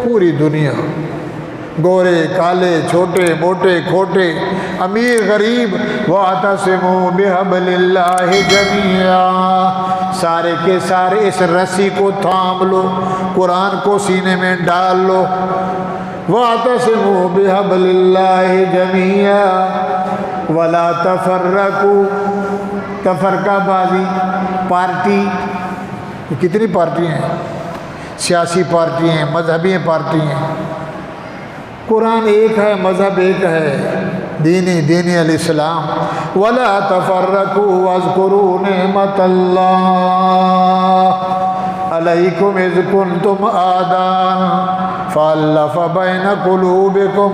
پوری دنیا، گورے کالے چھوٹے موٹے کھوٹے امیر غریب، وَاعْتَصِمُوا بِحَبْلِ اللَّهِ جَمِيعًا، سارے کے سارے اس رسی کو تھام لو، قرآن کو سینے میں ڈال لو۔ وَاعْتَصِمُوا بِحَبْلِ اللَّهِ جَمِيعًا وَلَا تَفَرَّقُوا، تفرقہ بازی، پارٹی، کتنی پارٹی ہیں؟ سیاسی پارٹی ہیں، مذہبی پارٹی ہیں، قرآن ایک ہے، مذہب ایک ہے، دین الاسلام۔ وَلَا تَفَرَّقُوا وَاذْكُرُوا نِعْمَةَ اللَّهِ عَلَيْكُمْ إِذْ كُنْتُمْ أَعْدَاءً فَأَلَّفَ بَيْنَ قُلُوبِكُمْ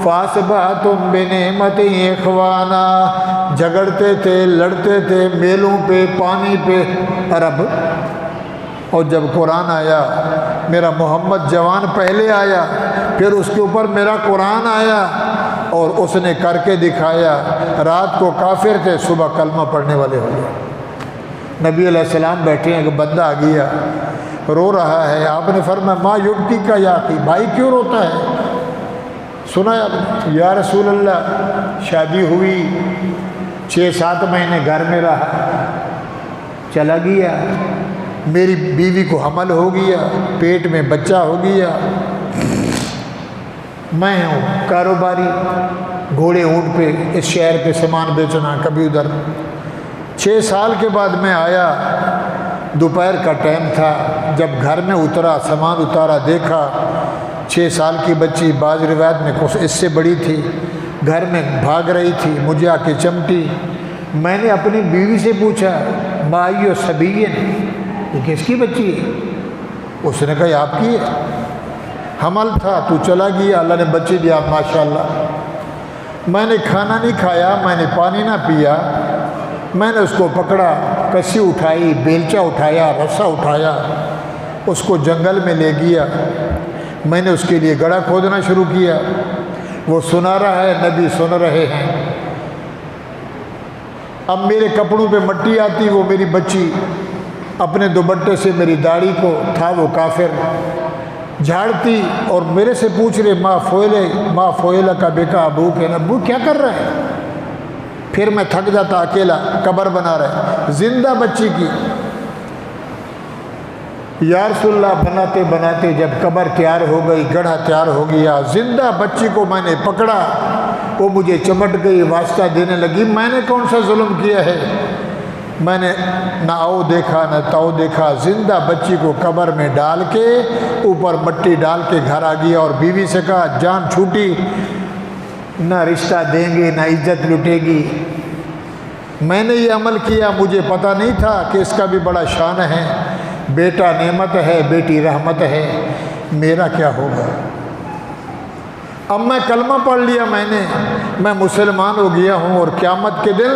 فَأَصْبَحْتُمْ بِنِعْمَتِهِ إِخْوَانًا، جھگڑتے تھے، لڑتے تھے، میلوں پہ، پانی پہ، عرب۔ اور جب قرآن آیا، میرا محمد جوان پہلے آیا، پھر اس کے اوپر میرا قرآن آیا، اور اس نے کر کے دکھایا۔ رات کو کافر تھے، صبح کلمہ پڑھنے والے ہو گئے۔ نبی علیہ السلام بیٹھے ہیں کہ بندہ آ گیا، رو رہا ہے، آپ نے فرمایا ما یبکی کا یا اخی، بھائی کیوں روتا ہے؟ سنا آپ نے؟ یا رسول اللہ شادی ہوئی، 6-7 مہینے گھر میں رہا، چلا گیا، میری بیوی کو حمل ہو گیا، پیٹ میں بچہ ہو گیا، میں ہوں کاروباری، گھوڑے اونٹ پہ اس شہر پہ سامان بیچنا، کبھی ادھر۔ 6 سال کے بعد میں آیا، دوپہر کا ٹائم تھا، جب گھر میں اترا، سامان اتارا، دیکھا 6 سال کی بچی، بعض روایت میں کچھ اس سے بڑی تھی، گھر میں بھاگ رہی تھی، مجھے آ کے چمٹی۔ میں نے اپنی بیوی سے پوچھا ما ای صبیین، یہ کس کی بچی ہے؟ اس نے کہا یہ آپ کی ہے، حمل تھا تو چلا گیا، اللہ نے بچی دیا، ماشاءاللہ۔ میں نے کھانا نہیں کھایا، میں نے پانی نہ پیا، میں نے اس کو پکڑا، کسی اٹھائی، بیلچہ اٹھایا، رسا اٹھایا، اس کو جنگل میں لے گیا، میں نے اس کے لیے گڑھا کھودنا شروع کیا، وہ سنا رہا ہے، نبی سن رہے ہیں۔ اب میرے کپڑوں پہ مٹی آتی، وہ میری بچی اپنے دوپٹے سے میری داڑھی کو، تھا وہ کافر، جھاڑتی اور میرے سے پوچھ رہے ما فویلہ کا بیکا ابو کے، ابو کیا کر رہے ہیں؟ پھر میں تھک جاتا، اکیلا قبر بنا رہے، زندہ بچی کی۔ یا رسول اللہ بناتے بناتے جب قبر تیار ہو گئی، گڑھا تیار ہو گیا، زندہ بچی کو میں نے پکڑا، وہ مجھے چمٹ گئی، واسطہ دینے لگی، میں نے کون سا ظلم کیا ہے؟ میں نے نہ آؤ دیکھا نہ تاؤ دیکھا، زندہ بچی کو قبر میں ڈال کے اوپر مٹی ڈال کے گھر آ گیا، اور بیوی سے کہا جان چھوٹی، نہ رشتہ دیں گے نہ عزت لٹے گی۔ میں نے یہ عمل کیا، مجھے پتہ نہیں تھا کہ اس کا بھی بڑا شان ہے، بیٹا نعمت ہے، بیٹی رحمت ہے، میرا کیا ہوگا؟ اب میں کلمہ پڑھ لیا، میں مسلمان ہو گیا ہوں، اور قیامت کے دن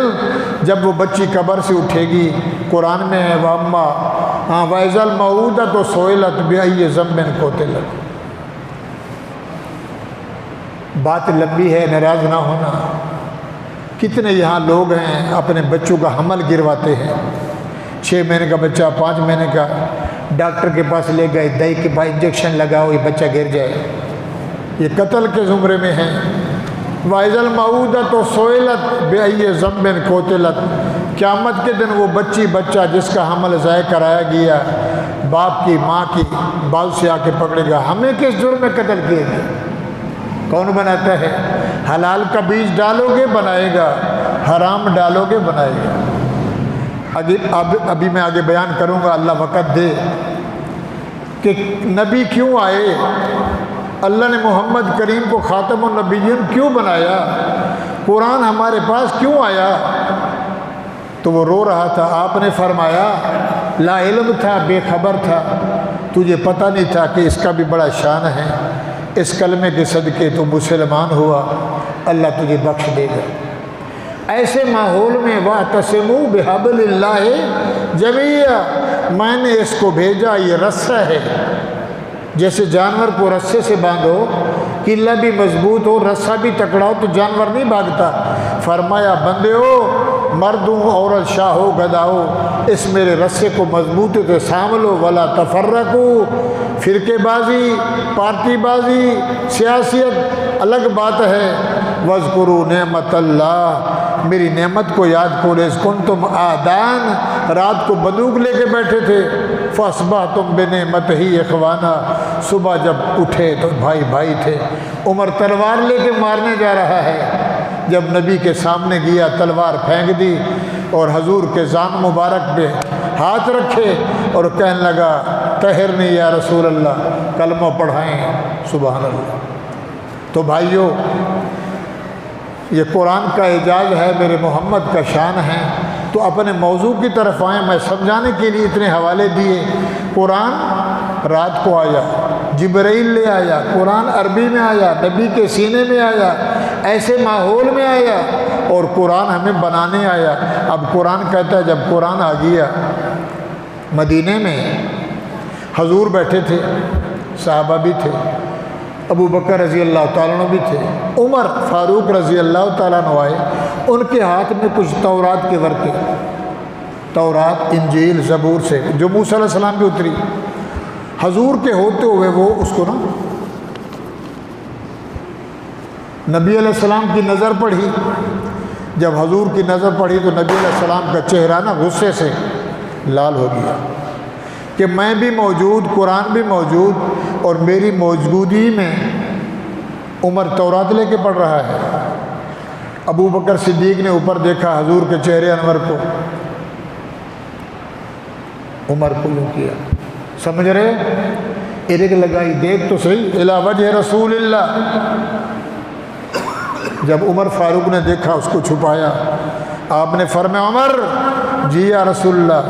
جب وہ بچی قبر سے اٹھے گی، قرآن میں ہے وَإِذَا الْمَوْءُودَةُ سُئِلَتْ بِأَيِّ ذَنبٍ قُتِلَتْ۔ بات لمبی ہے، ناراض نہ ہونا۔ کتنے یہاں لوگ ہیں اپنے بچوں کا حمل گرواتے ہیں، 6 مہینے کا بچہ، 5 مہینے کا، ڈاکٹر کے پاس لے گئے، دائی کے پاس انجیکشن لگاؤ، یہ بچہ گر جائے، یہ قتل کے زمرے میں ہیں۔ وَإِذَا الْمَوْءُودَةُ سُئِلَتْ بِأَيِّ ذَنبٍ قُتِلَتْ، قیامت کے دن وہ بچہ جس کا حمل ضائع کرایا گیا، باپ کی ماں کی بال سے آ کے پکڑے گا، ہمیں کس جرم میں قتل کیے گئے؟ کون بناتا ہے؟ حلال کا بیج ڈالو گے بنائے گا، حرام ڈالو گے بنائے گا۔ ابھی میں آگے بیان کروں گا، اللہ وقت دے، کہ نبی کیوں آئے، اللہ نے محمد کریم کو خاتم النبیین کیوں بنایا، قرآن ہمارے پاس کیوں آیا؟ تو وہ رو رہا تھا، آپ نے فرمایا لا علم تھا، بے خبر تھا، تجھے پتہ نہیں تھا کہ اس کا بھی بڑا شان ہے، اس کلمے کے صدقے تو مسلمان ہوا، اللہ تجھے بخش دے گا۔ ایسے ماحول میں وَاعْتَصِمُوا بِحَبْلِ اللَّهِ جَمِيعًا، میں نے اس کو بھیجا، یہ رسہ ہے، جیسے جانور کو رسے سے باندھو، قلعہ بھی مضبوط ہو، رسہ بھی تکڑا ہو تو جانور نہیں بھاگتا۔ فرمایا بندے ہو، مرد ہو عورت، شاہ ہو گدھا ہو، اس میرے رسے کو مضبوطی سے سانبھلو، ولا تفرقو، فرقے بازی، پارٹی بازی، سیاست الگ بات ہے۔ وَاذْكُرُوا نعمت اللہ، میری نعمت کو یاد کرو، اذ کنتم آدان، رات کو بندوق لے کے بیٹھے تھے، فَأَصْبَحْتُمْ بِنِعْمَتِهِ إِخْوَانًا، صبح جب اٹھے تو بھائی بھائی تھے۔ عمر تلوار لے کے مارنے جا رہا ہے، جب نبی کے سامنے گیا تلوار پھینک دی اور حضور کے زان مبارک پہ ہاتھ رکھے اور کہنے لگا طہرنی یا رسول اللہ، کلمہ پڑھائیں، سبحان اللہ۔ تو بھائیو، یہ قرآن کا اعجاز ہے، میرے محمد کا شان ہے۔ تو اپنے موضوع کی طرف آئیں، میں سمجھانے کے لیے اتنے حوالے دیے۔ قرآن رات کو آیا، جبرائیل لے آیا، قرآن عربی میں آیا، نبی کے سینے میں آیا، ایسے ماحول میں آیا، اور قرآن ہمیں بنانے آیا۔ اب قرآن کہتا ہے جب قرآن آ گیا، مدینے میں حضور بیٹھے تھے، صحابہ بھی تھے، ابو بکر رضی اللہ تعالیٰ عنہ بھی تھے، عمر فاروق رضی اللہ تعالیٰ عنہ آئے، ان کے ہاتھ میں کچھ تورات کے ورقے، تورات، انجیل، زبور سے جو موسیٰ علیہ السلام بھی اتری، حضور کے ہوتے ہوئے وہ اس کو نبی علیہ السلام کی نظر پڑھی۔ جب حضور کی نظر پڑھی تو نبی علیہ السلام کا چہرہ غصے سے لال ہو گیا کہ میں بھی موجود، قرآن بھی موجود، اور میری موجودگی میں عمر تورات لے کے پڑھ رہا ہے۔ ابو بکر صدیق نے اوپر دیکھا حضور کے چہرے انور کو، عمر کو یوں کیا، سمجھ رہے، ارگ لگائی، دیکھ تو صحیح، الی وجہ رسول اللہ۔ جب عمر فاروق نے دیکھا، اس کو چھپایا، آپ نے فرمایا عمر، جی یا رسول اللہ،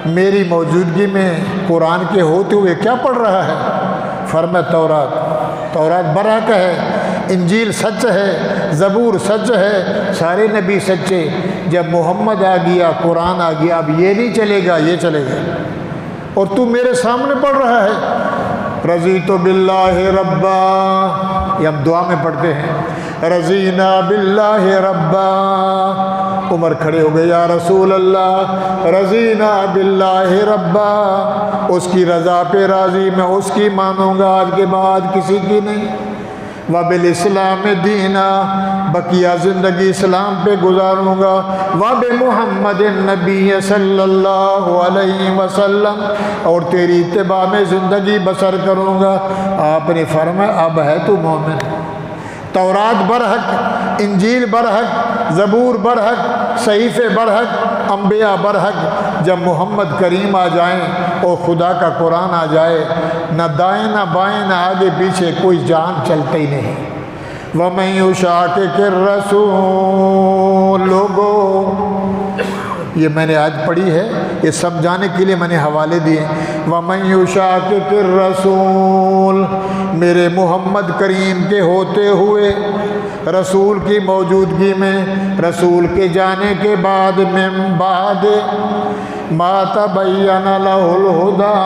میری موجودگی میں قرآن کے ہوتے ہوئے کیا پڑھ رہا ہے؟ فرمایا تورات برحق ہے، انجیل سچ ہے، زبور سچ ہے، سارے نبی سچے۔ جب محمد آ گیا، قرآن آ گیا، اب یہ نہیں چلے گا، یہ چلے گا، اور تو میرے سامنے پڑھ رہا ہے۔ رضیت باللہ ربا، یہ ہم دعا میں پڑھتے ہیں، رضینا باللہ ربا۔ عمر کھڑے ہو گئے، یا رسول اللہ، رضینا باللہ ربا، اس کی رضا پہ راضی، میں اس کی مانوں گا، آج کے بعد کسی کی نہیں۔ وبالاسلام دینا، بقیہ زندگی اسلام پہ گزاروں گا۔ وبمحمد النبی صلی اللہ علیہ وسلم، اور تیری اتباع میں زندگی بسر کروں گا۔ آپ نے فرمایا اب ہے تو مومن۔ تورات برحق، انجیل برحق، زبور برحق، صحیفے برحق، انبیاء برحق۔ جب محمد کریم آ جائیں اور خدا کا قرآن آ جائے، نہ دائیں نہ بائیں نہ آگے پیچھے، کوئی جان چلتا ہی نہیں۔ وَمَن يُشَاقِقِ الرَّسُولَ، لوگوں، یہ میں نے آج پڑھی ہے، یہ سمجھانے کے لیے میں نے حوالے دیے۔ وَمَن يُشَاقِقِ الرَّسُولَ، میرے محمد کریم کے ہوتے ہوئے، رسول کی موجودگی میں، رسول کے جانے کے بعد، من بعد ما تبین لہ الہدی،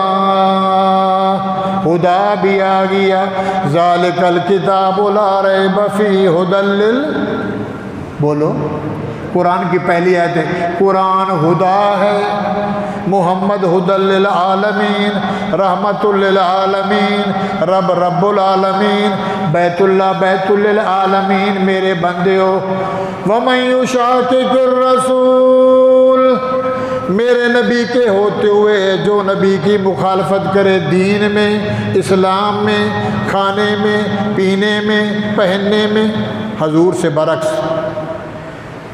ہدا بھی آ گیا، ذالک الکتاب لا ریب فیہ ھدی بولو، قرآن کی پہلی آیت ہے، قرآن ہدا ہے، محمد ھدی للعالمین، رحمت للعالمین، رب العالمین، بیت اللہ بیت للعالمین، میرے بندیو۔ وَمَن يُشَاقِقِ الرَّسُولَ، میرے نبی کے ہوتے ہوئے جو نبی کی مخالفت کرے، دین میں، اسلام میں، کھانے میں، پینے میں، پہننے میں، حضور سے برعکس،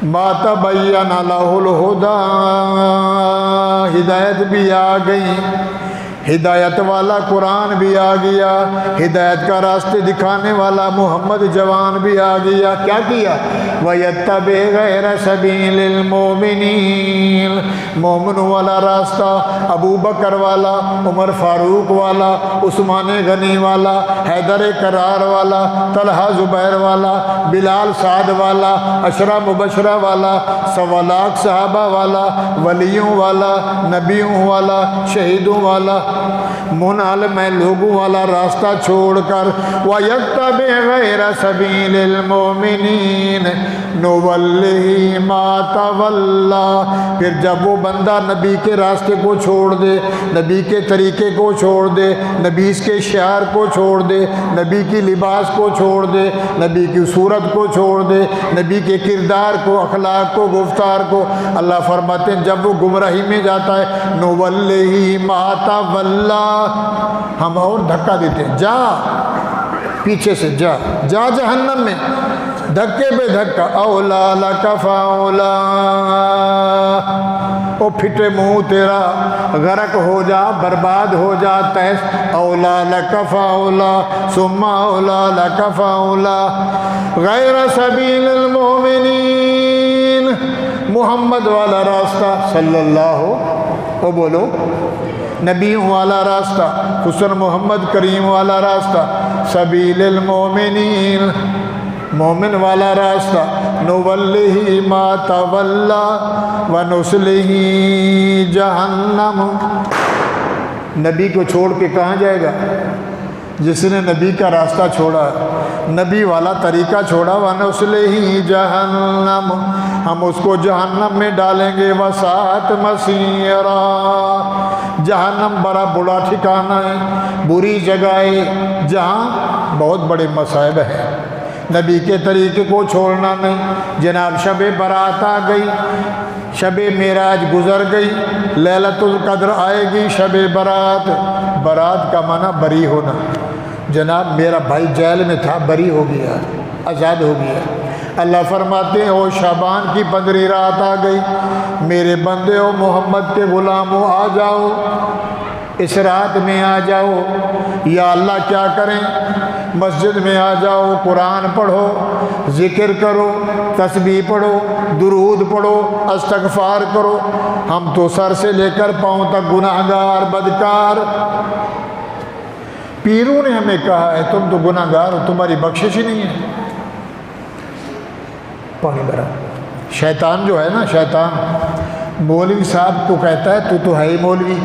ما تبین لہ الہدی، ہدایت بھی آ گئی، ہدایت والا قرآن بھی آ گیا، ہدایت کا راستے دکھانے والا محمد جوان بھی آ گیا۔ کیا کیا؟ وَيَتَّبِعْ غَيْرَ سَبِيلِ الْمُؤْمِنِينَ، مومنوں والا راستہ، ابو بکر والا، عمر فاروق والا، عثمان غنی والا، حیدر کرار والا، طلحہ زبیر والا، بلال سعد والا، عشرہ مبشرہ والا، 1.25 لاکھ صحابہ والا، ولیوں والا، نبیوں والا، شہیدوں والا، منال میں لوگوں والا راستہ چھوڑ کر وَيَتَّبِعْ غَيْرَ سَبِيلِ الْمُؤْمِنِينَ نُوَلِّهِ مَا تَوَلَّى، پھر جب وہ بندہ نبی کے راستے کو چھوڑ دے، نبی کے طریقے کو چھوڑ دے، نبی کے شعار کو چھوڑ دے، نبی کی لباس کو چھوڑ دے، نبی کی صورت کو چھوڑ دے، نبی کے کردار کو، اخلاق کو، گفتار کو، اللہ فرماتے ہیں جب وہ گمراہی میں جاتا ہے نُوَلِّهِ مَا تَوَلَّى، ہم اور دھکا دیتے ہیں، جا پیچھے سے جا جہنم میں، دھکے پہ دھکا، اولا لک فاولا، او پھٹے منہ تیرا، غرق ہو جا، برباد ہو جا، تیس، اولا لک فاولا ثم اولا لک فاولا غیر سبیل المؤمنین، محمد والا راستہ صلی اللہ، او بولو نبیوں والا راستہ، حسن محمد کریم والا راستہ، سبیل المؤمنین، مومن والا راستہ، نُوَلِّهِ مَا تَوَلَّى وَنُصْلِهِ جہنم، نبی کو چھوڑ کے کہاں جائے گا؟ جس نے نبی کا راستہ چھوڑا، نبی والا طریقہ چھوڑا، وَنُصْلِهِ جہنم، ہم اس کو جہنم میں ڈالیں گے، وَسَاءَتْ مَصِيرًا، جہنم بڑا بڑا ٹھکانہ ہے، بری جگہ ہے، جہاں بہت بڑے مصائب ہیں۔ نبی کے طریقے کو چھوڑنا نہیں، جناب شب برات آ گئی، شب معراج گزر گئی، لیلۃ القدر آئے گی، شب برات، برات کا معنی بری ہونا، جناب میرا بھائی جیل میں تھا، بری ہو گیا، آزاد ہو گیا، اللہ فرماتے ہیں او شعبان کی 15 رات آ گئی، میرے بندے ہو محمد کے غلاموں آ جاؤ، اس رات میں آ جاؤ، یا اللہ کیا کریں، مسجد میں آ جاؤ، قرآن پڑھو، ذکر کرو، تسبیح پڑھو، درود پڑھو، استغفار کرو، ہم تو سر سے لے کر پاؤں تک گناہگار بدکار، پیروں نے ہمیں کہا ہے تم تو گناہگار ہو، تمہاری بخشش ہی نہیں ہے، پانی بھرا، شیطان جو ہے نا، شیطان مولوی صاحب کو کہتا ہے تو ہے ہی مولوی،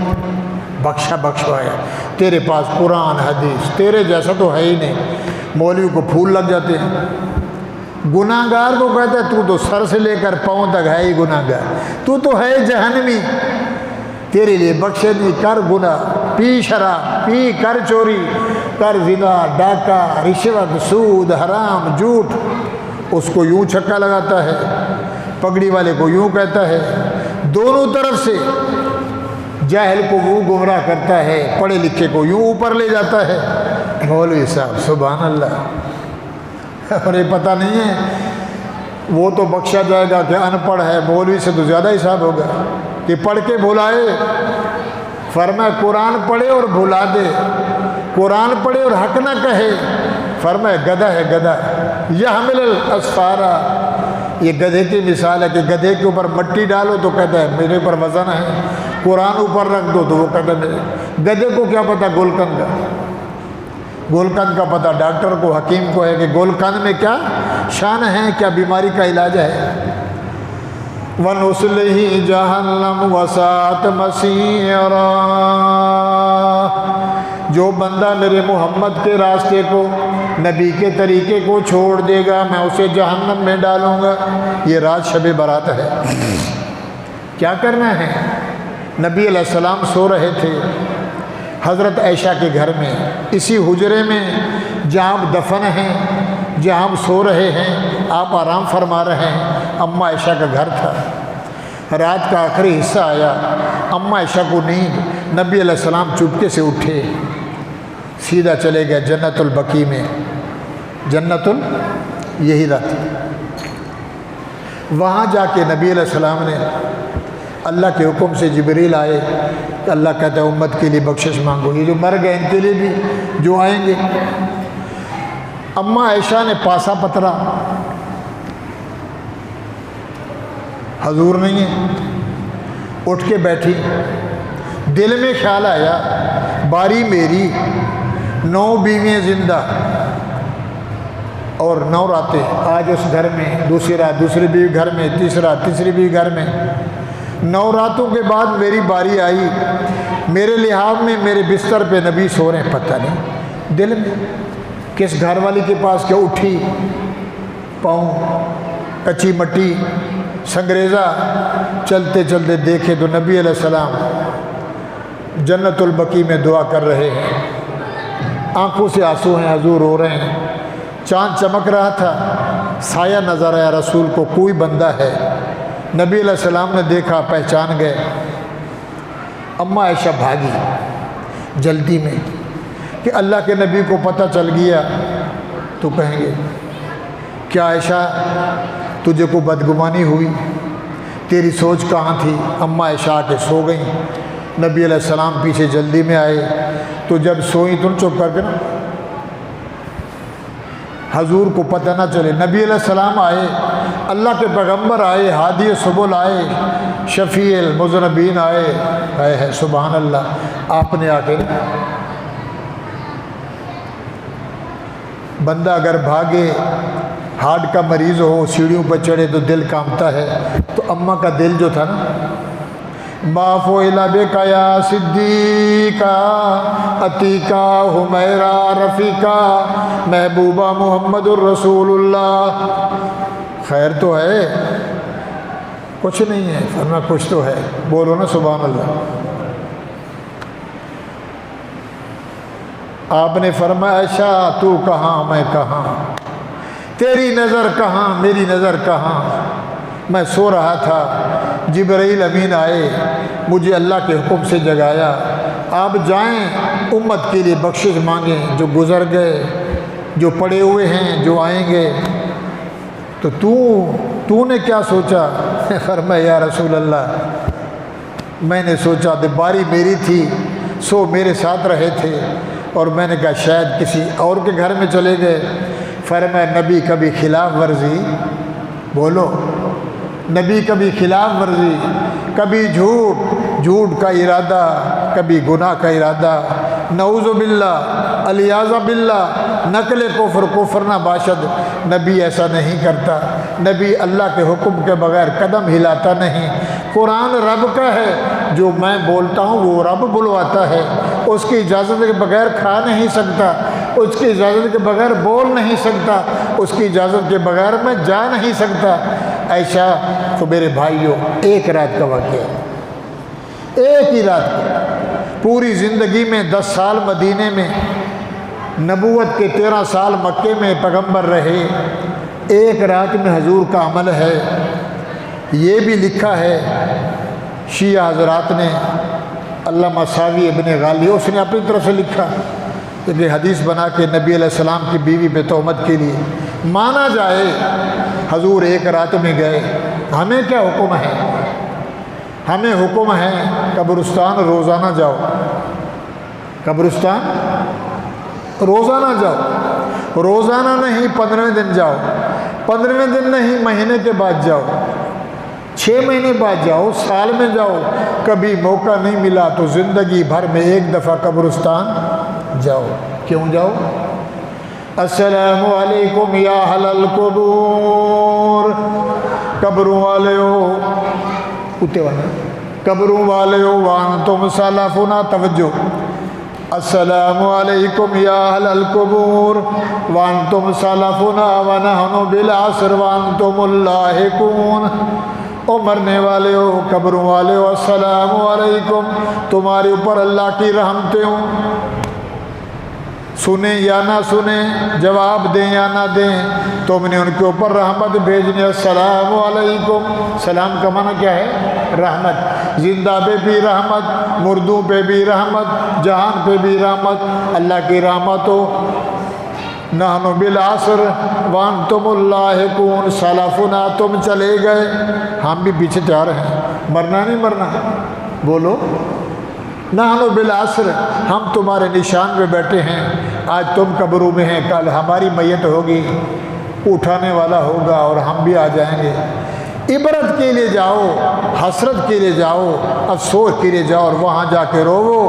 بخشا بخشوایا، تیرے پاس قرآن حدیث تیرے جیسا تو ہے ہی نہیں، مولوی کو پھول لگ جاتے ہیں، گناہگار کو کہتا ہے تو سر سے لے کر پاؤں تک ہے ہی گناہگار، تو ہے جہنمی، تیرے لیے بخشے نہیں، کر گناہ، پی شراب، پی کر چوری، کر زنا، ڈاکہ، رشوت، سود، حرام، جھوٹ، اس کو یوں چھکا لگاتا ہے، پگڑی والے کو یوں کہتا ہے، دونوں طرف سے، جاہل کو وہ گمراہ کرتا ہے، پڑھے لکھے کو یوں اوپر لے جاتا ہے، مولوی صاحب سبحان اللہ، اور یہ پتہ نہیں ہے وہ تو بخشا جائے گا کہ ان پڑھ ہے، مولوی سے تو زیادہ حساب ہوگا کہ پڑھ کے بھلائے، فرمایا قرآن پڑھے اور بھلا دے، قرآن پڑھے اور حق نہ کہے، فرمایا گدھا ہے گدھا، یحمل الاسفارا، یہ گدھے کی مثال ہے کہ گدھے کے اوپر مٹی ڈالو تو کہتا ہے میرے اوپر وزن ہے، قرآن اوپر رکھ دو تو وہ کہتا ہے، گدھے کو کیا پتہ گولکند کا، گولکند کا پتہ ڈاکٹر کو، حکیم کو ہے کہ گولکند میں کیا شان ہے، کیا بیماری کا علاج ہے، وَنُصْلِهِ جَهَنَّمَ وَسَاءَتْ مَصِيرًا، جو بندہ میرے محمد کے راستے کو، نبی کے طریقے کو چھوڑ دے گا میں اسے جہنم میں ڈالوں گا، یہ رات شب برات ہے، کیا کرنا ہے، نبی علیہ السلام سو رہے تھے حضرت عائشہ کے گھر میں، اسی حجرے میں جہاں آپ دفن ہیں، جہاں ہم سو رہے ہیں، آپ آرام فرما رہے ہیں، اماں عائشہ کا گھر تھا، رات کا آخری حصہ آیا، اماں عائشہ کو نیند، نبی علیہ السلام چپکے سے اٹھے، سیدھا چلے گئے جنت البقیع میں، یہی رات، وہاں جا کے نبی علیہ السلام نے اللہ کے حکم سے جبریل آئے، اللہ کہتا ہے امت کے لیے بخشش مانگو، یہ جو مر گئے ان کے لیے بھی جو آئیں گے، اماں عائشہ نے پاسا پترا، حضور نہیں ہے، اٹھ کے بیٹھی، دل میں خیال آیا باری میری 9 بیویاں زندہ اور 9 راتیں، آج اس گھر میں دوسری رات دوسری بیوی گھر میں، تیسری بیوی گھر میں، 9 راتوں کے بعد میری باری آئی، میرے لحاظ میں میرے بستر پہ نبی سو رہے ہیں، پتہ نہیں دل میں کس گھر والی کے پاس کیا اٹھی، پاؤں کچی مٹی سنگریزہ، چلتے چلتے دیکھے تو نبی علیہ السلام جنت البقیع میں دعا کر رہے ہیں، آنکھوں سے آنسو ہیں، حضور رو رہے ہیں، چاند چمک رہا تھا، سایہ نظر آیا رسول کو، کوئی بندہ ہے، نبی علیہ السلام نے دیکھا، پہچان گئے، اماں عائشہ بھاگی جلدی میں کہ اللہ کے نبی کو پتہ چل گیا تو کہیں گے کیا عائشہ تجھے کو بدگمانی ہوئی، تیری سوچ کہاں تھی؟ اماں عائشہ آ کے سو گئیں، نبی علیہ السلام پیچھے جلدی میں آئے، تو جب سوئیں تو چپ کر کے نا حضور کو پتہ نہ چلے، نبی علیہ السلام آئے، اللہ کے پیغمبر آئے، ہادی سبل آئے، شفیع المذنبین آئے، ہے سبحان اللہ، آپ نے آ کے بندہ اگر بھاگے، ہارٹ کا مریض ہو، سیڑھیوں پر چڑھے تو دل کانپتا ہے، تو اماں کا دل جو تھا نا، معفو الابکا یا صدیقہ عتیقہ حمیرہ رفیقہ محبوبہ محمد الرسول اللہ، خیر تو ہے، کچھ نہیں ہے، فرما کچھ تو ہے، بولو نا سبحان اللہ۔ آپ نے فرمایا عائشہ تو کہاں میں کہاں، تیری نظر کہاں میری نظر کہاں، میں سو رہا تھا، جبرائیل امین آئے، مجھے اللہ کے حکم سے جگایا، آپ جائیں امت کے لیے بخشش مانگیں، جو گزر گئے، جو پڑے ہوئے ہیں، جو آئیں گے، تو تو نے کیا سوچا؟ فرمایا یا رسول اللہ میں نے سوچا تو باری میری تھی، سو میرے ساتھ رہے تھے، اور میں نے کہا شاید کسی اور کے گھر میں چلے گئے۔ فرمایا نبی کبھی خلاف ورزی، بولو نبی کبھی خلاف ورزی، کبھی جھوٹ کا ارادہ، کبھی گناہ کا ارادہ، نعوذ باللہ الیاذ باللہ، نقل کفر نہ باشد، نبی ایسا نہیں کرتا، نبی اللہ کے حکم کے بغیر قدم ہلاتا نہیں، قرآن رب کا ہے، جو میں بولتا ہوں وہ رب بلواتا ہے، اس کی اجازت کے بغیر کھا نہیں سکتا، اس کی اجازت کے بغیر بول نہیں سکتا، اس کی اجازت کے بغیر میں جا نہیں سکتا۔ عائشہ تو میرے بھائیوں ایک رات کا واقعہ، ایک ہی رات کا، پوری زندگی میں 10 سال مدینے میں، نبوت کے 13 سال مکے میں پیغمبر رہے، ایک رات میں حضور کا عمل ہے۔ یہ بھی لکھا ہے شیعہ حضرات نے، علامہ ساوی ابن غالی اس نے اپنی طرف سے لکھا کہ حدیث بنا کے نبی علیہ السلام کی بیوی پہ تہمت کے لیے مانا جائے حضور ایک رات میں گئے۔ ہمیں کیا حکم ہے؟ ہمیں حکم ہے قبرستان روزانہ جاؤ، قبرستان روزانہ جاؤ، روزانہ نہیں 15 دن جاؤ، 15 دن نہیں مہینے کے بعد جاؤ، 6 مہینے بعد جاؤ، سال میں جاؤ، کبھی موقع نہیں ملا تو زندگی بھر میں ایک دفعہ قبرستان جاؤ۔ کیوں جاؤ؟ السلام علیکم یا اہل القبور، قبروں والے ہو، اتے والا قبروں والے ہو وانتم سلفنا، توجہ، السلام علیکم یا اہل القبور وانتم سلفنا ونحن بالعصر وانتم اللاحقون، او مرنے والے ہو، قبروں والے ہو، السلام علیکم، تمہارے اوپر اللہ کی رحمتیں ہوں، سنیں یا نہ سنیں، جواب دیں یا نہ دیں، تم نے ان کے اوپر رحمت بھیجنی، السلام علیکم، سلام کا معنی کیا ہے؟ رحمت، زندہ پہ بھی رحمت، مردوں پہ بھی رحمت، جہان پہ بھی رحمت، اللہ کی رحمت ہو۔ نحن بالعصر وانتم اللاحقون، سلفنا تم چلے گئے، ہم بھی پیچھے جا رہے ہیں، مرنا نہیں مرنا، بولو نحن بالعصر، ہم تمہارے نشان پہ بیٹھے ہیں، آج تم قبروں میں ہیں، کل ہماری میت ہوگی، اٹھانے والا ہوگا اور ہم بھی آ جائیں گے۔ عبرت کے لیے جاؤ، حسرت کے لیے جاؤ، افسوس کے لیے جاؤ، اور وہاں جا کے روو،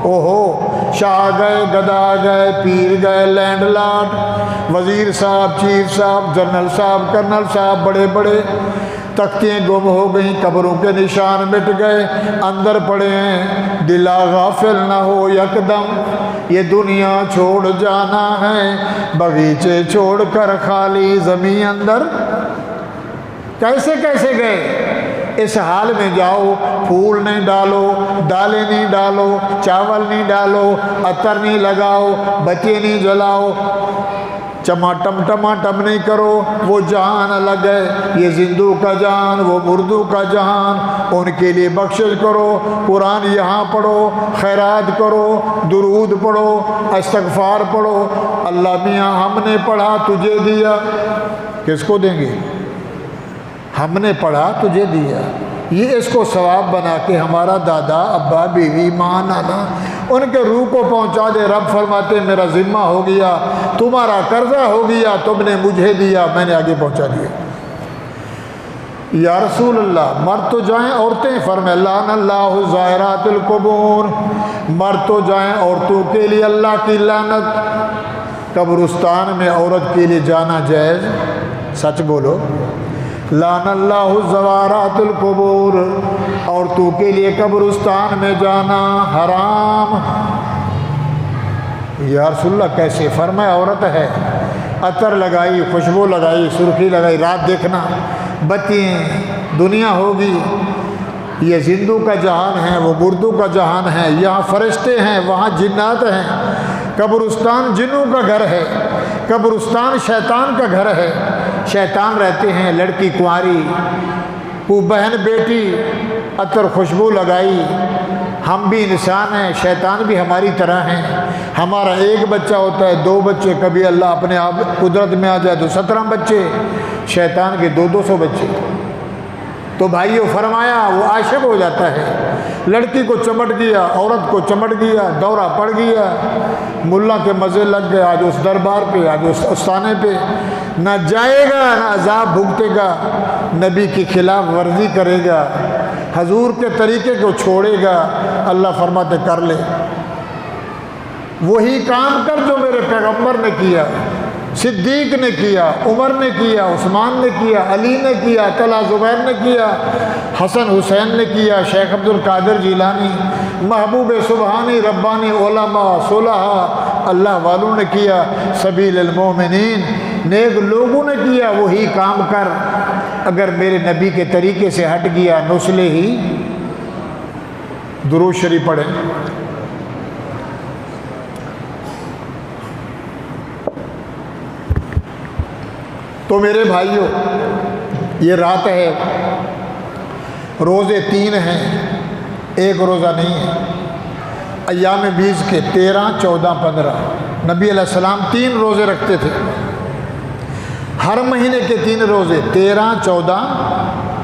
اوہو شاہ گئے، گدا گئے، پیر گئے، لینڈ لارڈ، وزیر صاحب، چیف صاحب، جنرل صاحب، کرنل صاحب، بڑے بڑے تختیں گم ہو گئیں، قبروں کے نشان مٹ گئے، اندر پڑے ہیں دلا غافل نہ ہو یکدم، یہ دنیا چھوڑ جانا ہے باغیچے چھوڑ کر خالی زمین اندر کیسے کیسے گئے؟ اس حال میں جاؤ، پھول نہیں ڈالو، دالیں نہیں ڈالو، چاول نہیں ڈالو، عطر نہیں لگاؤ، بتیے نہیں جلاؤ، چماٹم ٹماٹم نہیں کرو، وہ جہان الگ ہے، یہ زندوں کا جہان، وہ مردوں کا جہان، ان کے لیے بخشش کرو، قرآن یہاں پڑھو، خیرات کرو، درود پڑھو، استغفار پڑھو، اللہ میاں ہم نے پڑھا تجھے دیا، کس کو دیں گے؟ ہم نے پڑھا تجھے دیا، یہ اس کو ثواب بنا کے ہمارا دادا ابا بیوی ماں نانا ان کے روح کو پہنچا دے۔ رب فرماتے میرا ذمہ ہو گیا، تمہارا قرضہ ہو گیا، تم نے مجھے دیا، میں نے آگے پہنچا دیا۔ یا رسول اللہ مر تو جائیں عورتیں، فرمایا لعن اللہ زائرات القبور، مر تو جائیں عورتوں کے لیے اللہ کی لعنت۔ قبرستان میں عورت کے لیے جانا جائز؟ سچ بولو۔ لعن اللہ زوارات القبور، عورتوں کے لیے قبرستان میں جانا حرام۔ یا رسول اللہ کیسے؟ فرمایا عورت ہے، عطر لگائی، خوشبو لگائی، سرخی لگائی، رات دیکھنا، بتیں، دنیا ہوگی، یہ زندوں کا جہان ہے، وہ مردوں کا جہان ہے، یہاں فرشتے ہیں، وہاں جنات ہیں، قبرستان جنوں کا گھر ہے، قبرستان شیطان کا گھر ہے، شیطان رہتے ہیں، لڑکی کنواری، وہ بہن بیٹی، عطر خوشبو لگائی، ہم بھی انسان ہیں، شیطان بھی ہماری طرح ہیں، ہمارا ایک بچہ ہوتا ہے، دو بچے، کبھی اللہ اپنے آپ قدرت میں آ جائے تو 17 بچے، شیطان کے 200 بچے۔ تو بھائیو فرمایا وہ عاشق ہو جاتا ہے، لڑکی کو چمٹ گیا، عورت کو چمٹ گیا، دورہ پڑ گیا، ملا کے مزے لگ گئے، آج اس دربار پہ، آج اس استانے پہ، نہ جائے گا نہ عذاب بھگتے گا، نبی کی خلاف ورزی کرے گا، حضور کے طریقے کو چھوڑے گا، اللہ فرماتے کر لے وہی کام کر جو میرے پیغمبر نے کیا، صدیق نے کیا، عمر نے کیا، عثمان نے کیا، علی نے کیا، طلحہ زبیر نے کیا، حسن حسین نے کیا، شیخ عبد القادر جیلانی، محبوب سبحانی ربانی علماء صلحاء اللہ والوں نے کیا، سبیل المومنین نیک لوگوں نے کیا، وہی کام کر۔ اگر میرے نبی کے طریقے سے ہٹ گیا، نسلے ہی درود شریف پڑھیں۔ تو میرے بھائیوں یہ رات ہے، روزے 3 ہیں، ایک روزہ نہیں ہے، ایام 20 کے 13، 14، 15 نبی علیہ السلام 3 روزے رکھتے تھے، ہر مہینے کے 3 روزے، 13، 14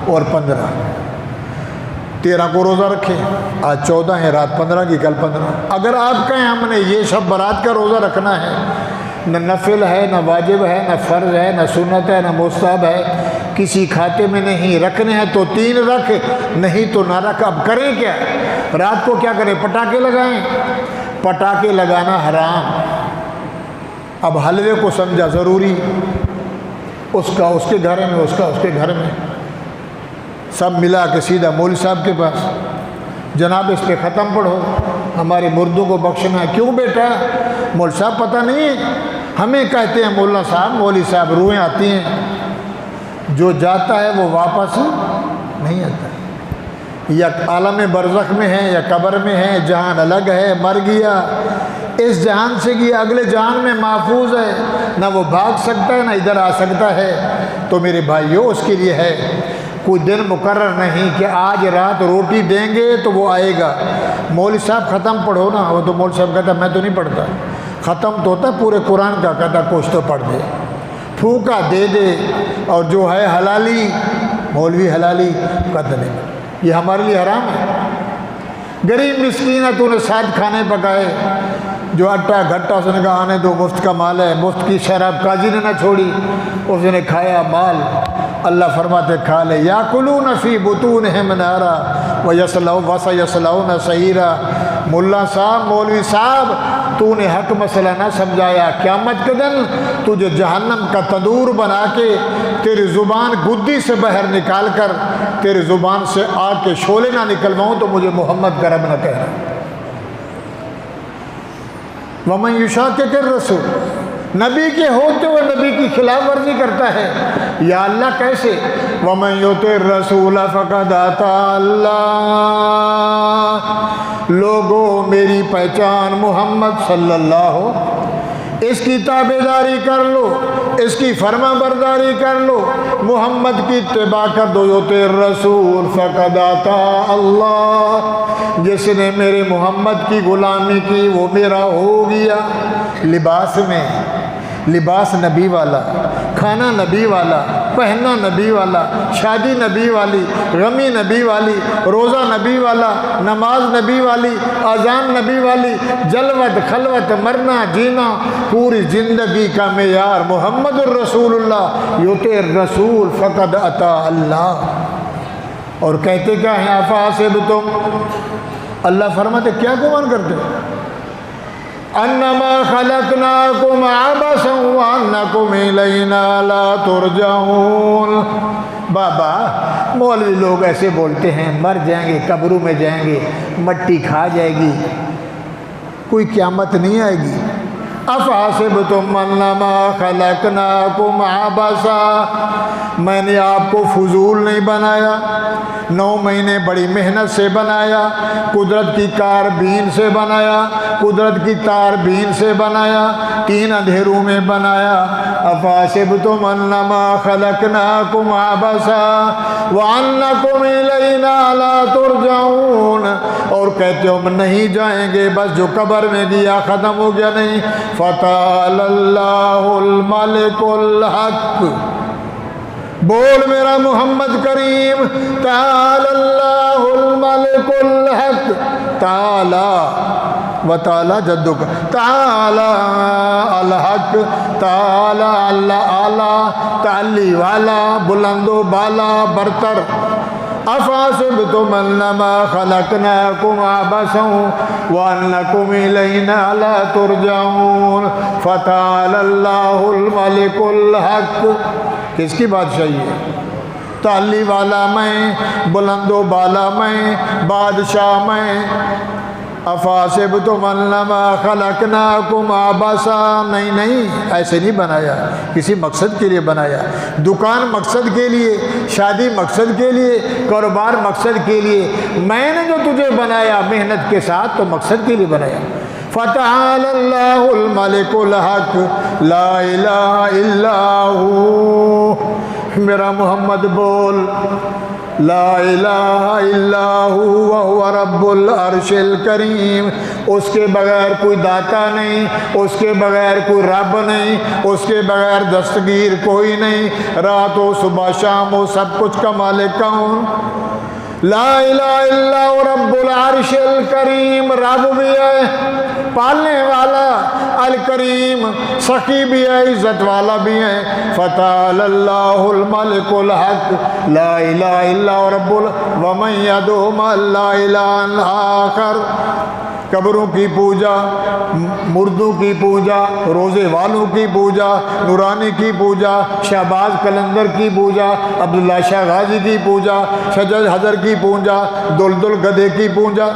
اور 15۔ 13 کو روزہ رکھے، آج 14 ہے، رات 15 کی، کل 15۔ اگر آپ کہیں ہم نے یہ شب برات کا روزہ رکھنا ہے، نہ نفل ہے، نہ واجب ہے، نہ فرض ہے، نہ سنت ہے، نہ مستحب ہے، کسی کھاتے میں نہیں رکھنے ہیں تو 3 رکھ، نہیں تو نہ رکھ۔ اب کریں کیا؟ رات کو کیا کریں؟ پٹاخے لگائیں؟ پٹاخے لگانا حرام۔ اب حلوے کو سمجھا ضروری، اس کا اس کے گھر میں، اس کا اس کے گھر میں، سب ملا کے سیدھا مولوی صاحب کے پاس، جناب اس پہ ختم پڑھو، ہمارے مردوں کو بخشنا ہے۔ کیوں بیٹا؟ مولوی صاحب پتہ نہیں، ہمیں کہتے ہیں مولانا صاحب، مولوی صاحب، روحیں آتی ہیں، جو جاتا ہے وہ واپس نہیں آتا، یا عالم برزخ میں ہے یا قبر میں ہے، جہان الگ ہے، مر گیا، اس جہان سے گیا، اگلے جہان میں محفوظ ہے، نہ وہ بھاگ سکتا ہے نہ ادھر آ سکتا ہے۔ تو میرے بھائیوں اس کے لیے ہے کوئی دن مقرر نہیں کہ آج رات روٹی دیں گے تو وہ آئے گا۔ مولوی صاحب ختم پڑھو نا، وہ تو مولوی صاحب کہتا ہے میں تو نہیں پڑھتا، ختم تو ہوتا ہے پورے قرآن کا، کہتا کچھ تو پڑھ دے، پھونکا دے دے، اور جو ہے حلالی، مولوی حلالی کہتا نہیں، یہ ہمارے لیے حرام ہے۔ غریب مسکین ہے، تو نے 7 کھانے پکائے، جو آٹا گھٹا اس نے کہا آنے دو، مفت کا مال ہے، مفت کی شراب قاضی نے نہ چھوڑی، اس نے کھایا مال، اللہ فرماتے کھا لے، یاکلون فی بطونہم نارا وسیصلون سعیرا۔ ملا صاحب، مولوی صاحب، تو نے حق مسئلہ نہ سمجھایا، قیامت کے دن تجھے جہنم کا تندور بنا کے تیری زبان گدی سے باہر نکال کر تیری زبان سے آگ کے شعلے نہ نکلواؤں تو مجھے محمد کا رب نہ کہنا۔ وَمَن يُشَاقِقِ الرَّسُولَ، نبی کے ہوتے ہوئے نبی کی خلاف ورزی کرتا ہے، یا اللہ کیسے؟ وَمَن يُطِعِ الرَّسُولَ فَقَدْ أَطَاعَ اللَّهَ، لوگوں میری پہچان محمد صلی اللہ، اس کی تابعداری کر لو، اس کی فرما برداری کر لو، محمد کی اتباع کر دو۔ یُطِعِ الرَّسُولَ فَقَدْ أَطَاعَ اللَّهَ، جس نے میرے محمد کی غلامی کی وہ میرا ہو گیا۔ لباس میں لباس نبی والا، کھانا نبی والا، پہننا نبی والا، شادی نبی والی، غمی نبی والی، روزہ نبی والا، نماز نبی والی، اذان نبی والی، جلوت خلوت مرنا جینا، پوری زندگی کا معیار محمد الرسول اللہ۔ یطیع الرسول فقد اطاع اللہ۔ اور کہتے کیا ہیں؟ افحسبتم، اللہ فرماتے کیا گمان کرتے انما خلقناکم عبثا وانکم الینا لا ترجعون۔ بابا مولوی لوگ ایسے بولتے ہیں، مر جائیں گے، قبروں میں جائیں گے، مٹی کھا جائے گی، کوئی قیامت نہیں آئے گی۔ افحسبتم انما خلقناکم عبثا، میں نے آپ کو فضول نہیں بنایا، 9 مہینے بڑی محنت سے بنایا، قدرت کی کاربین سے بنایا، قدرت کی تاربین سے بنایا، 3 اندھیروں میں بنایا۔ افحسبتم انما خلقناکم عبثا وانکم الینا لا ترجعون، اور کہتے ہو ہم نہیں جائیں گے، بس جو قبر میں گیا ختم ہو گیا نہیں۔ فتعالی اللہ الملک الحق، بول میرا محمد کریم، تعالی اللہ الملک الحق، تعالی و تعالی جدک، تعالی الحق، تعالی اللہ اعلی، تعلی والا، بلند و بالا، برتر۔ افحسبتم انما خلقناکم عبثا وانکم الینا لا ترجعون، فتعالی اللہ الملک الحق۔ کس کی بادشاہی ہے؟ تعلی والا میں، بلند و بالا میں، بادشاہ میں۔ افحسبتم انما خلقناکم عبثا، نہیں ایسے نہیں بنایا، کسی مقصد کے لیے بنایا۔ دکان مقصد کے لیے، شادی مقصد کے لیے، کاروبار مقصد کے لیے، میں نے جو تجھے بنایا محنت کے ساتھ تو مقصد کے لیے بنایا۔ فتعالی اللہ الملک الحق لا الہ الا ہو، میرا محمد بول لا الہ الا ہو وہو رب العرش الکریم، اس کے بغیر کوئی داتا نہیں، اس کے بغیر کوئی رب نہیں، اس کے بغیر دستگیر کوئی نہیں، رات و صبح شام و سب کچھ کا مالک کون؟ لا الہ الا رب العرش الکریم، رب بھی ہے پالنے والا، الکریم سخی بھی ہے، عزت والا بھی ہے۔ فتعالی اللہ الملک الحق لا الہ الا رب ومن یدعو مع اللہ الہ آخر۔ قبروں کی پوجا، مردوں کی پوجا، روزے والوں کی پوجا، نورانی کی پوجا، شہباز قلندر کی پوجا، عبداللہ شاہ غازی کی پوجا، شجر حضر کی پوجا، دلدل گدھے کی پوجا۔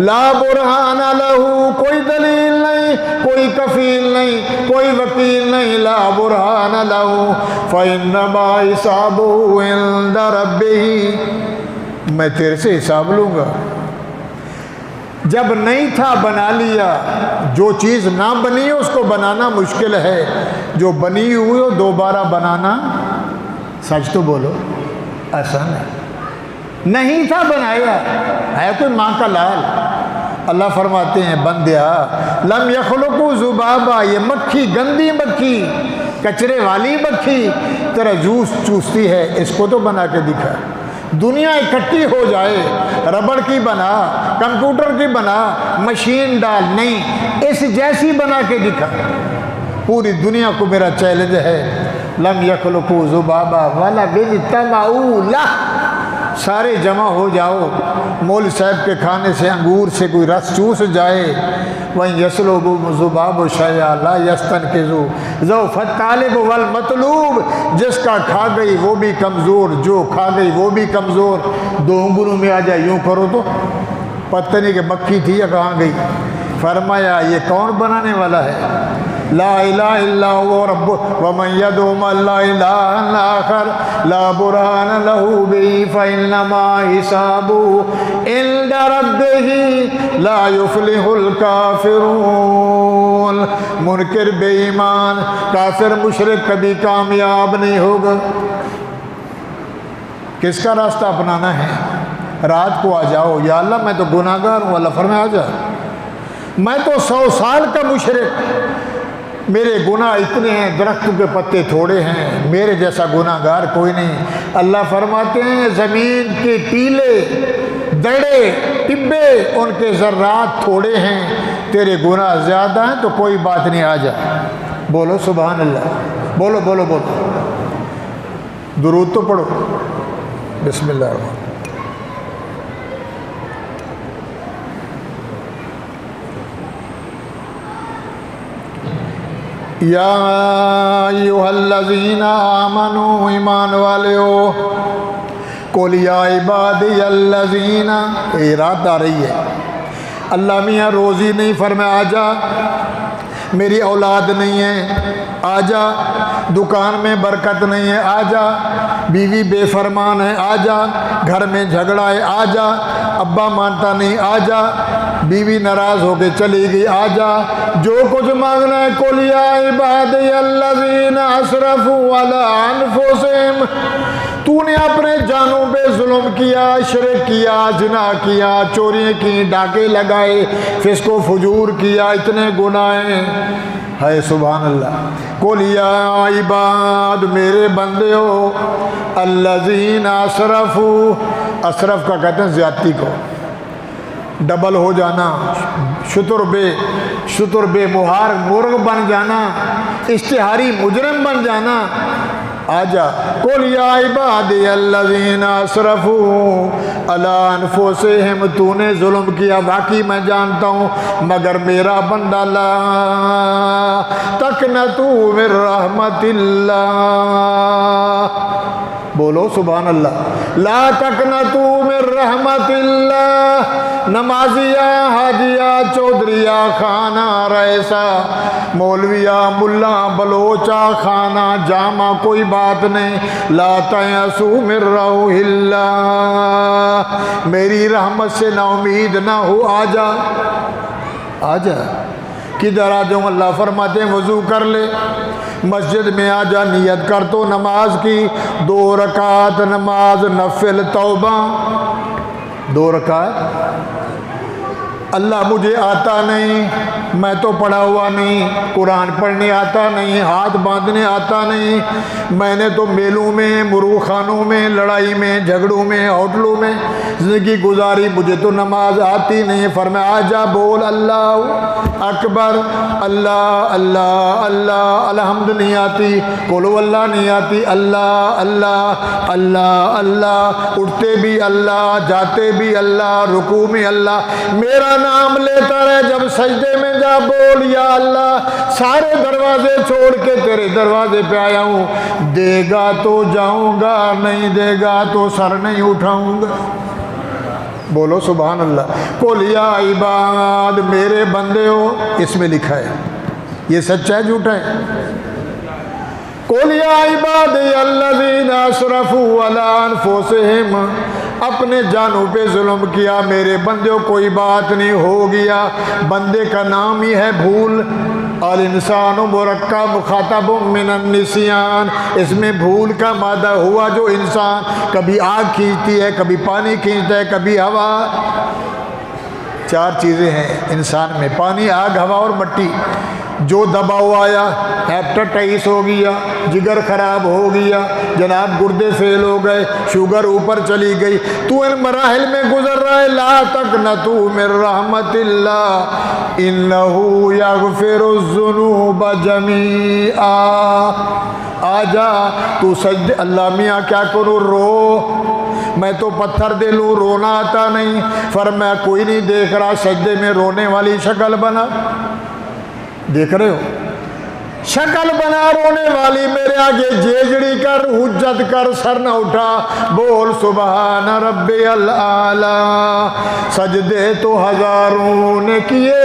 لا برہان لہو، کوئی دلیل نہیں، کوئی کفیل نہیں، کوئی وکیل نہیں۔ لا برہان لہو فإنما حسابہ عند ربہ، میں تیرے سے حساب لوں گا۔ جب نہیں تھا بنا لیا، جو چیز نہ بنی ہے اس کو بنانا مشکل ہے، جو بنی ہوئی ہو دوبارہ بنانا، سچ تو بولو، آسان ہے۔ نہیں تھا بنایا، ہے کوئی ماں کا لال۔ اللہ فرماتے ہیں بندیا لم یخلقوا ذبابا، یہ مکھی، گندی مکھی، کچرے والی مکھی تیرا جوس چوستی ہے، اس کو تو بنا کے دکھا۔ دنیا اکٹھی ہو جائے، ربڑ کی بنا، کمپیوٹر کی بنا، مشین ڈال، نہیں، اس جیسی بنا کے دکھا۔ پوری دنیا کو میرا چیلنج ہے، لم یخلقوا ذبابا ولو اجتمعوا لہ، سارے جمع ہو جاؤ، مول صاحب کے کھانے سے انگور سے کوئی رس چوس جائے، وہیں یسلب ذباب شیئا لا یستنقذو ضعف الطالب والمطلوب، جس کا کھا گئی وہ بھی کمزور، جو کھا گئی وہ بھی کمزور، 2 انگلوں میں آ جائے یوں کرو تو پتہ نہیں کہ مکھی تھی یا کہاں گئی۔ فرمایا یہ کون بنانے والا ہے؟ لا الہ الا هو رب ومن يدعو مع الله الها آخر لا برهان له به فإنما حسابه عند ربه لا يفلح الكافرون۔ منکر بے ایمان کافر مشرک کبھی کامیاب نہیں ہوگا۔ کس کا راستہ اپنانا ہے؟ رات کو آ جاؤ، یا اللہ میں تو گناہ گار ہوں، اللہ فرمائے آ جا، میں تو 100 سال کا مشرک، میرے گناہ اتنے ہیں، درختوں کے پتے تھوڑے ہیں، میرے جیسا گناہ گار کوئی نہیں۔ اللہ فرماتے ہیں زمین کے ٹیلے، دڑے، ٹبے، ان کے ذرات تھوڑے ہیں، تیرے گناہ زیادہ ہیں تو کوئی بات نہیں، آ جا۔ بولو سبحان اللہ، بولو بولو بولو، درود تو پڑھو۔ بسم اللہ الرحمن الرحیم۔ یا ایھا الذین آمنوا، ایمان والےو، قل یا عبادی الذین، رات آ رہی ہے، اللہ میاں روزی نہیں فرمایا آ جا، میری اولاد نہیں ہے آ جا، دکان میں برکت نہیں ہے آ جا، بیوی بے فرمان ہے آ جا، گھر میں جھگڑا ہے آ جا، ابا مانتا نہیں آ جا، بیوی ناراض ہو کے چلی گئی آ جا، جو کچھ مانگنا ہے قل یا عبادی الذین اسرفوا علی انفسہم، تو نے اپنے جانوں پہ ظلم کیا، شرک کیا، زنا کیا، چوریاں کی، ڈاکے لگائے، فسق و فجور کیا، اتنے گناہ ہیں، ہے سبحان اللہ۔ قل یا عباد، میرے بندے ہو، الذین اسرفوا، اسرف کا کہتے ہیں زیادتی کو، ڈبل ہو جانا، شتر بے مہار مرغ بن جانا، اشتہاری مجرم بن جانا، آجا۔ قل یا عبادی الذین اسرفوا علی انفسہم، تو نے ظلم کیا واقعی میں جانتا ہوں، مگر میرا بندہ لا تقنطوا من رحمت اللہ، بولو سبحان اللہ، لا تقنطوا من رحمت اللہ، نمازیہ، حاجیہ، چودھریہ، خانہ رئیسہ، مولویہ، ملا، بلوچہ، خانہ جامع، کوئی بات نہیں، لا تیأسوا من روح اللہ، میری رحمت سے نا امید نہ ہو، آجا آجا۔ کدھر آ جاؤں؟ اللہ فرماتے ہیں وضو کر لے، مسجد میں آ جا، نیت کر تو نماز کی، 2 رکعت نماز نفل توبہ، 2 رکعت۔ اللہ مجھے آتا نہیں، میں تو پڑھا ہوا نہیں، قرآن پڑھنے آتا نہیں، ہاتھ باندھنے آتا نہیں، میں نے تو میلوں میں، مرغ خانوں میں، لڑائی میں، جھگڑوں میں، ہوٹلوں میں زندگی گزاری، مجھے تو نماز آتی نہیں۔ فرمایا آجا بول اللہ اکبر، اللہ اللہ اللہ، الحمد نہیں آتی، قل ہو اللہ نہیں آتی، اللہ اللہ اللہ اللہ، اٹھتے بھی اللہ، جاتے بھی اللہ، رکوع میں اللہ، میرا نام لیتا رہے، جب سجدے میں جا بول یا اللہ، سارے دروازے چھوڑ کے تیرے دروازے پہ آیا ہوں، دے گا تو جاؤں گا، نہیں دے گا تو سر نہیں اٹھاؤں گا، بولو سبحان اللہ۔ قل یا عباد، میرے بندے ہو، اس میں لکھا ہے، یہ سچا ہے جھوٹا ہے؟ قل یا عبادی الذین اسرفوا علی انفسہم، اپنے جانوں پہ ظلم کیا، میرے بندوں کوئی بات نہیں، ہو گیا، بندے کا نام ہی ہے بھول، الانسان مرکب مخاطب من النسیان، اس میں بھول کا مادہ ہوا، جو انسان کبھی آگ کھینچتی ہے، کبھی پانی کھینچتا ہے، کبھی ہوا، 4 چیزیں ہیں انسان میں، پانی، آگ، ہوا اور مٹی۔ جو دباؤ آیا، ہیپاٹائٹس ہو گیا، جگر خراب ہو گیا، جناب گردے فیل ہو گئے، شوگر اوپر چلی گئی، تو ان مراحل میں گزر رہا ہے، لا تقنطوا من رحمت اللہ انہ یغفر الذنوب جمیعا، آجا تو سجدے، اللہ میاں کیا کرو، رو، میں تو پتھر دے لوں رونا آتا نہیں. فرمایا کوئی نہیں دیکھ رہا, سجدے میں رونے والی شکل بنا, دیکھ رہے ہو شکل بنا رونے والی, میرے آگے جیجڑی کر, حجت کر, سر نہ اٹھا, بول سبحان ربی الاعلیٰ. سجدے تو ہزاروں نے کیے,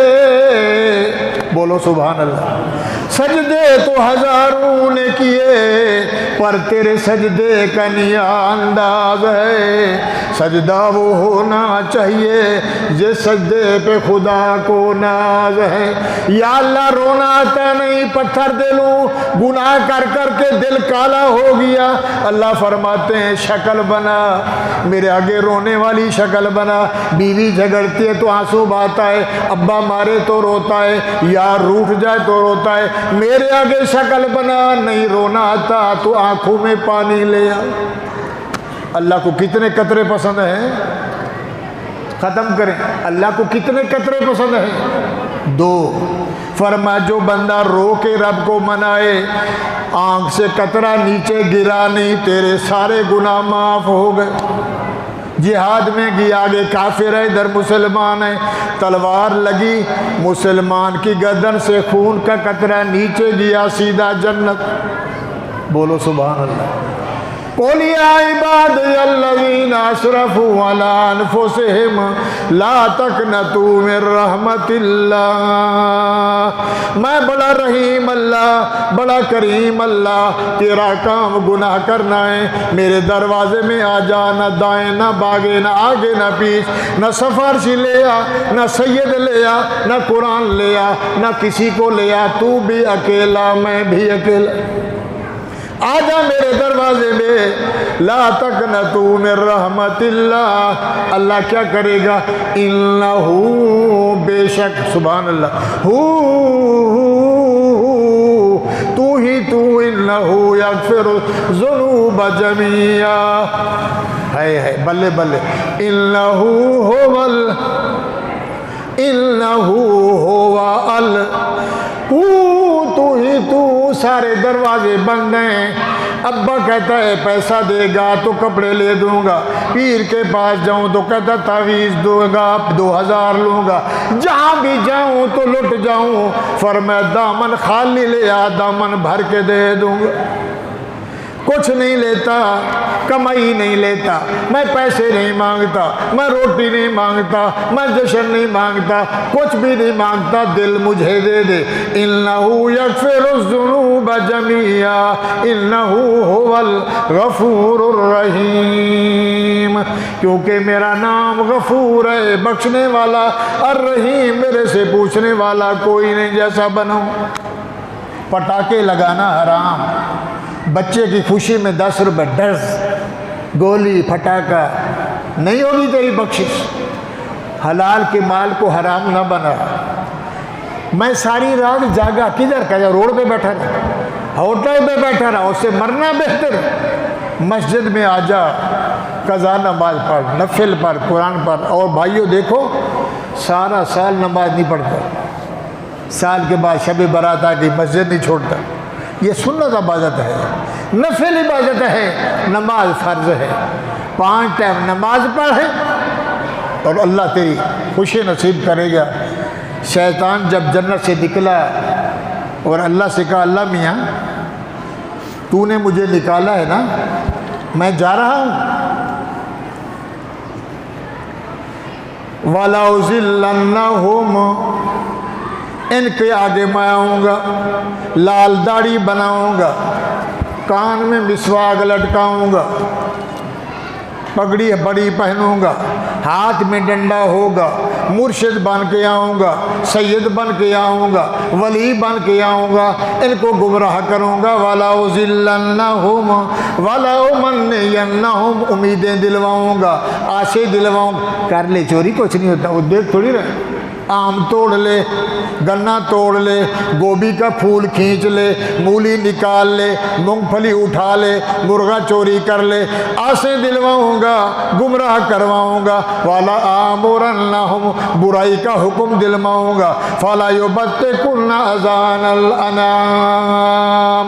بولو سبحان اللہ. سجدے تو ہزاروں نے کیے, پر تیرے سجدے کا نیا انداز ہے. سجدہ وہ ہونا چاہیے جس سجدے پہ خدا کو ناز ہے. یا اللہ رونا آتا نہیں, پتھر دے لوں, گناہ کر کر کے دل کالا ہو گیا. اللہ فرماتے ہیں شکل بنا, میرے آگے رونے والی شکل بنا. بیوی جھگڑتی ہے تو آنسو بہاتا ہے, ابا مارے تو روتا ہے, یار روٹھ جائے تو روتا ہے. میرے آگے شکل بنا, نہیں رونا آتا تو آنکھوں میں پانی لے آ. اللہ کو کتنے قطرے پسند ہیں, ختم کریں, اللہ کو کتنے قطرے پسند ہیں؟ 2. فرما جو بندہ رو کے رب کو منائے, آنکھ سے قطرہ نیچے گرا نہیں, تیرے سارے گناہ معاف ہو گئے. جہاد میں گیا, آگے کافر ہے, ادھر مسلمان ہے, تلوار لگی, مسلمان کی گردن سے خون کا قطرہ نیچے گیا, سیدھا جنت. بولو سبحان اللہ. قُلْ يَا عِبَادِيَ الَّذِينَ أَسْرَفُوا عَلَىٰ أَنفُسِهِمْ لَا تَقْنَطُوا مِن رَحْمَةِ اللَّهِ. میں بڑا رحیم اللہ, بڑا کریم اللہ, تیرا کام گناہ کرنا ہے, میرے دروازے میں آ جا, نہ دائیں نہ باغے, نہ آگے نہ پیچھے, نہ سفارشی لے آ, نہ سید لے آ, نہ قرآن لے آ, نہ کسی کو لے آ, تو بھی اکیلا میں بھی اکیلا. آجا میرے دروازے میں, لا تقنطوا من رحمت اللہ. اللہ کیا کرے گا؟ انہو, بے شک, سبحان اللہ, تو ہی تو, انہو یغفر الذنوب جمیعا. ہے بلے بلے, انہو ہوا تو ہی تو. سارے دروازے بند ہیں. ابا کہتا ہے پیسہ دے گا تو کپڑے لے دوں گا, پیر کے پاس جاؤں تو کہتا تعویذ دوں گا, 2000 لوں گا, جہاں بھی جاؤں تو لٹ جاؤں. فرمایا دامن خالی لے آ, دامن بھر کے دے دوں گا. کچھ نہیں لیتا, کمائی نہیں لیتا, میں پیسے نہیں مانگتا, میں روٹی نہیں مانگتا, میں جشن نہیں مانگتا, کچھ بھی نہیں مانگتا, دل مجھے دے دے. انہو یغفر الذنوب جمیعا انہو هو الغفور الرحیم. کیونکہ میرا نام غفور ہے, بخشنے والا, الرحیم, میرے سے پوچھنے والا کوئی نہیں جیسا بنوں. پٹاخے لگانا حرام, بچے کی خوشی میں 10 روپے ڈز, گولی, پٹاخہ, نہیں ہوگی تیری بخشش. حلال کے مال کو حرام نہ بنا. میں ساری رات جاگا, کدھر کا, روڈ پہ بیٹھا رہا, ہوٹل پہ بیٹھا رہا, اس سے مرنا بہتر. مسجد میں آ جا, قضا نماز پڑھ, نفل پڑھ, قرآن پڑھ. اور بھائیو دیکھو, سارا سال نماز نہیں پڑھتا, سال کے بعد شب برات آ گئی, مسجد نہیں چھوڑتا. یہ سنت عبادت ہے, نفل عبادت ہے, نماز فرض ہے. 5 ٹائم نماز پڑھے اور اللہ تیری خوشی نصیب کرے گا. شیطان جب جنت سے نکلا اور اللہ سے کہا, اللہ میاں تو نے مجھے نکالا ہے نا, میں جا رہا ہوں, وَلَأُذِلَّنَّهُمْ, ان کے آگے میں آؤں گا, لال داڑھی بناؤں گا, کان میں مسواک لٹکاؤں گا, پگڑی بڑی پہنوں گا, ہاتھ میں ڈنڈا ہوگا, مرشد بن کے آؤں گا, سید بن کے آؤں گا, ولی بن کے آؤں گا, ان کو گمراہ کروں گا. وَلَأُذِلَّنَّهُمْ وَلَأُمَنِّيَنَّهُمْ, امیدیں دلواؤں گا, آسے دلواؤں. کر لے چوری, کچھ نہیں ہوتا, وہ دیکھ تھوڑی رہے. آم توڑ لے, گنا توڑ لے, گوبھی کا پھول کھینچ لے, مولی نکال لے, مونگ پھلی اٹھا لے, مرغا چوری کر لے, آسیں دلواؤں گا, گمراہ کرواؤں گا. والا آمرنہم, برائی کا حکم دلواؤں گا. فلا یبتکن اذان الانام,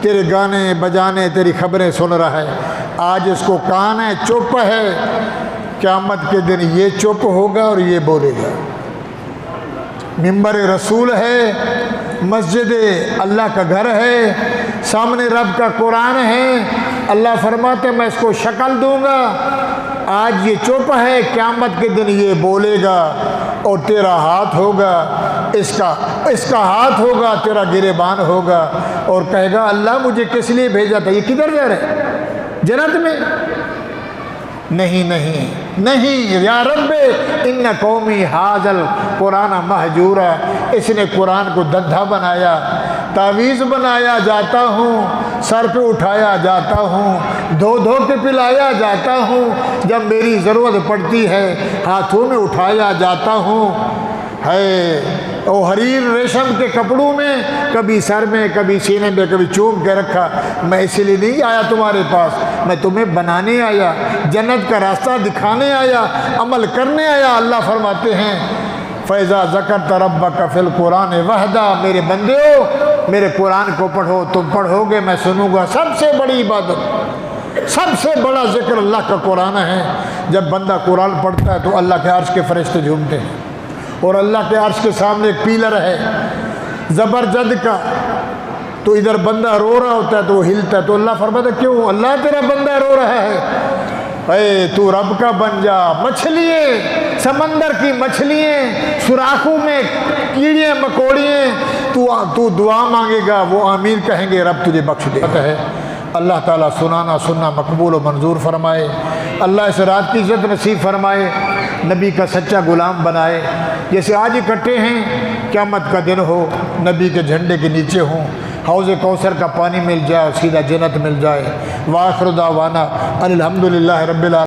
تیرے گانے بجانے تیری خبریں سن رہا ہے، آج اس کو کان ہے، چپ ہے، قیامت کے دن یہ چپ ہوگا اور یہ بولے گا۔ ممبر رسول ہے، مسجد اللہ کا گھر ہے، سامنے رب کا قرآن ہے، اللہ فرماتے میں اس کو شکل دوں گا، آج یہ چپ ہے، قیامت کے دن یہ بولے گا اور تیرا ہاتھ ہوگا، اس کا ہاتھ ہوگا، تیرا گریبان ہوگا اور کہے گا اللہ مجھے کس لیے بھیجا تھا، یہ کدھر جا رہے ہیں؟ جنت میں؟ نہیں نہیں نہیں، یا رب ان قومی حاضل قرآن مہجورا، اس نے قرآن کو دندھا بنایا، تعویذ بنایا جاتا ہوں، سر پہ اٹھایا جاتا ہوں، دھو دھو کے پلایا جاتا ہوں، جب میری ضرورت پڑتی ہے ہاتھوں میں اٹھایا جاتا ہوں، ہے او حریر ریشم کے کپڑوں میں، کبھی سر میں کبھی سینے میں کبھی چوم کے رکھا، میں اس لیے نہیں آیا تمہارے پاس، میں تمہیں بنانے آیا، جنت کا راستہ دکھانے آیا، عمل کرنے آیا۔ اللہ فرماتے ہیں فَإِذَا ذَكَرْتَ رَبَّكَ فِي الْقُرْآنِ وَحْدَ، میرے بندیو میرے قرآن کو پڑھو، تم پڑھو گے میں سنوں گا۔ سب سے بڑی عبادت، سب سے بڑا ذکر اللہ کا قرآن ہے۔ جب بندہ قرآن پڑھتا ہے تو اللہ کے عرش کے فرشتے جھومتے ہیں، اور اللہ کے عرش کے سامنے ایک پیلر ہے زبرجد کا، تو ادھر بندہ رو رہا ہوتا ہے تو وہ ہلتا ہے، تو اللہ فرماتا ہے کیوں اللہ تیرا بندہ رو رہا ہے؟ اے تو رب کا بن جا۔ مچھلیاں، سمندر کی مچھلیاں، سوراخوں میں کیڑیاں مکوڑیاں، تو دعا مانگے گا وہ آمین کہیں گے، رب تجھے بخش دے ہے۔ اللہ تعالیٰ سنانا سننا مقبول و منظور فرمائے، اللہ اس رات کی عزت نصیب فرمائے، نبی کا سچا غلام بنائے۔ جیسے آج اکٹھے ہیں، قیامت کا دن ہو، نبی کے جھنڈے کے نیچے ہوں، حوض کوثر کا پانی مل جائے، سیدھا جنت مل جائے۔ وآخر دعوانا الحمدللہ رب العالمین۔